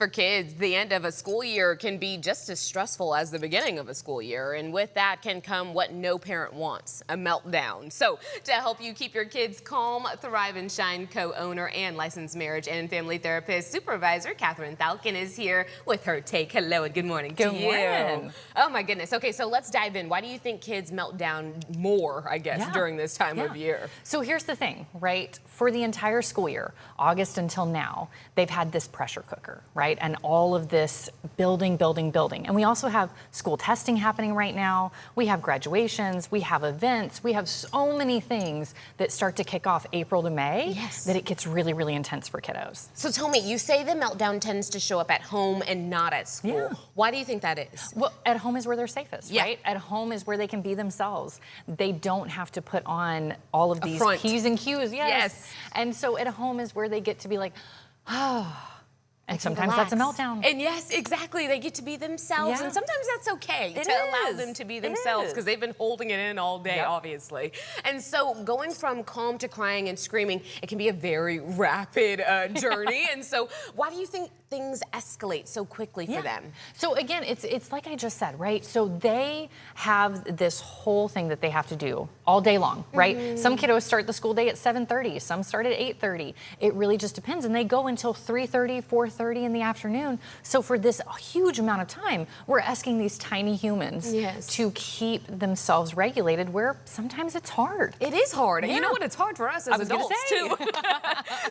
For kids, the end of a school year can be just as stressful as the beginning of a school year. And with that can come what no parent wants, a meltdown. So to help you keep your kids calm, Thrive and Shine co-owner and licensed marriage and family therapist supervisor, Kathryn Thalken, is here with her take. Hello and good morning to you. Good morning. Oh my goodness. Okay, so let's dive in. Why do you think kids melt down more, I guess, during this time of year? So here's the thing, right? For the entire school year, August until now, they've had this pressure cooker, right? And all of this building. And we also have school testing happening right now. We have graduations, we have events, we have so many things that start to kick off April to May that it gets really, really intense for kiddos. So tell me, you say the meltdown tends to show up at home and not at school. Yeah. Why do you think that is? Well, at home is where they're safest, right? At home is where they can be themselves. They don't have to put on all of these P's and Q's. Yes. And so at home is where they get to be like, oh. And sometimes that's a meltdown. And yes, exactly. They get to be themselves. And sometimes that's okay to allow them to be themselves because they've been holding it in all day, obviously. And so going from calm to crying and screaming, it can be a very rapid journey. And so why do you think things escalate so quickly for them? So again, it's like I just said, right? So they have this whole thing that they have to do all day long, right? Some kiddos start the school day at 7:30, some start at 8:30. It really just depends. And they go until 3:30, 4:30 in the afternoon. So for this huge amount of time, we're asking these tiny humans to keep themselves regulated, where sometimes it's hard. It is hard. You know what? It's hard for us as adults too. Say.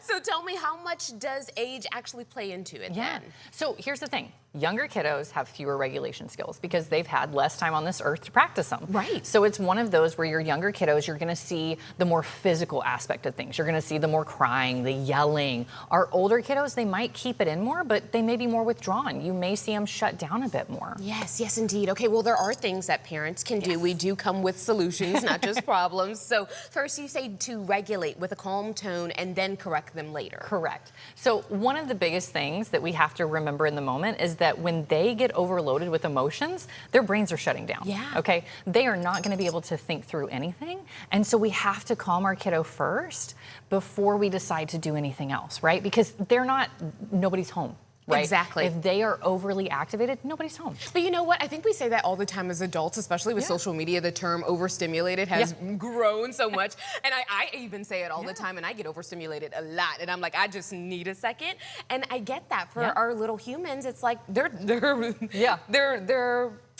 So tell me, how much does age actually play into it then? So here's the thing. Younger kiddos have fewer regulation skills because they've had less time on this earth to practice them. Right. So it's one of those where your younger kiddos, you're gonna see the more physical aspect of things. You're gonna see the more crying, the yelling. Our older kiddos, they might keep it in more, but they may be more withdrawn. You may see them shut down a bit more. Yes, indeed. Okay, well, there are things that parents can do. We do come with solutions, not just problems. So first you say to regulate with a calm tone and then correct them later. Correct. So one of the biggest things that we have to remember in the moment is that when they get overloaded with emotions, their brains are shutting down. Okay? They are not going to be able to think through anything. And so we have to calm our kiddo first before we decide to do anything else, right? Because nobody's home. Right? Exactly. If they are overly activated, nobody's home. But you know what? I think we say that all the time as adults, especially with social media. The term overstimulated has grown so much. And I even say it all the time, and I get overstimulated a lot. And I'm like, I just need a second. And I get that for our little humans. It's like they're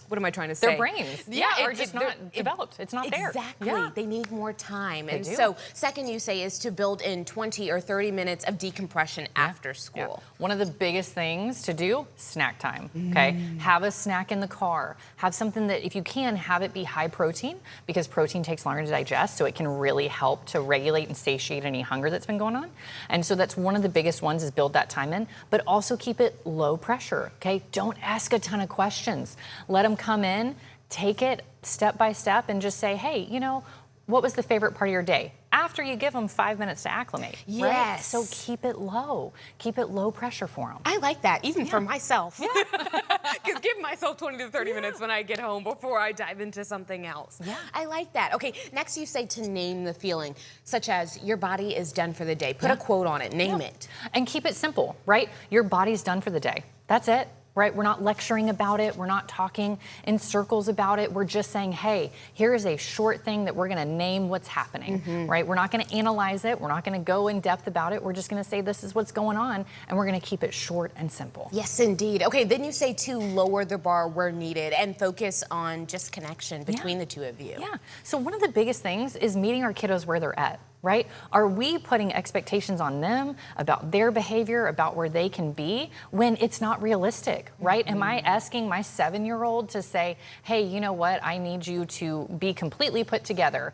what am I trying to say? Their brains are just not developed. It's not there. Exactly. They need more time. And so second you say is to build in 20 or 30 minutes of decompression after school. One of the biggest things to do, snack time, okay? Have a snack in the car. Have something that, if you can, have it be high protein, because protein takes longer to digest, so it can really help to regulate and satiate any hunger that's been going on. And so that's one of the biggest ones, is build that time in, but also keep it low pressure, okay? Don't ask a ton of questions. Let them come in, take it step by step, and just say, hey, you know, what was the favorite part of your day? After you give them 5 minutes to acclimate. Right? So keep it low pressure for them. I like that, even for myself. Because give myself 20 to 30 minutes when I get home before I dive into something else. I like that. Okay, next you say to name the feeling, such as your body is done for the day. Put a quote on it, name it. And keep it simple, right? Your body's done for the day. That's it. Right? We're not lecturing about it. We're not talking in circles about it. We're just saying, hey, here is a short thing that we're going to name what's happening, right? We're not going to analyze it. We're not going to go in depth about it. We're just going to say this is what's going on, and we're going to keep it short and simple. Yes, indeed. Okay, then you say to lower the bar where needed and focus on just connection between the two of you. So one of the biggest things is meeting our kiddos where they're at. Right? Are we putting expectations on them about their behavior, about where they can be, when it's not realistic, right? Am I asking my 7-year-old to say, hey, you know what? I need you to be completely put together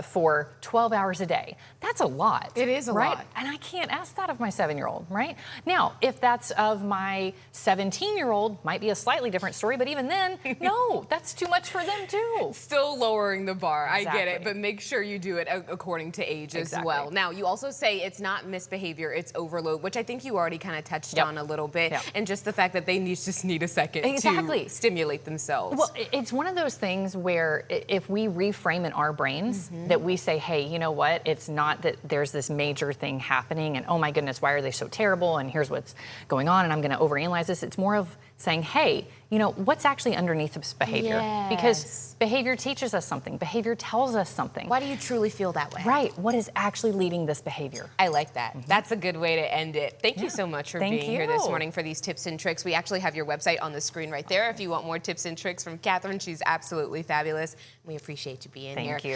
for 12 hours a day. That's a lot. It is a lot. And I can't ask that of my 7-year-old, right? Now, if that's of my 17-year-old, might be a slightly different story, but even then, no, that's too much for them too. Still lowering the bar. I get it, but make sure you do it according to age age as well. Now, you also say it's not misbehavior, it's overload, which I think you already kind of touched on a little bit, and just the fact that they just need a second to stimulate themselves. Well, it's one of those things where if we reframe in our brains that we say, hey, you know what, it's not that there's this major thing happening and oh my goodness, why are they so terrible and here's what's going on and I'm going to overanalyze this. It's more of saying, hey, you know, what's actually underneath this behavior? Because behavior teaches us something. Behavior tells us something. Why do you truly feel that way? Right. What is actually leading this behavior? I like that. That's a good way to end it. Thank you so much for being here this morning for these tips and tricks. We actually have your website on the screen right there if you want more tips and tricks from Kathryn. She's absolutely fabulous. We appreciate you being here. Thank you.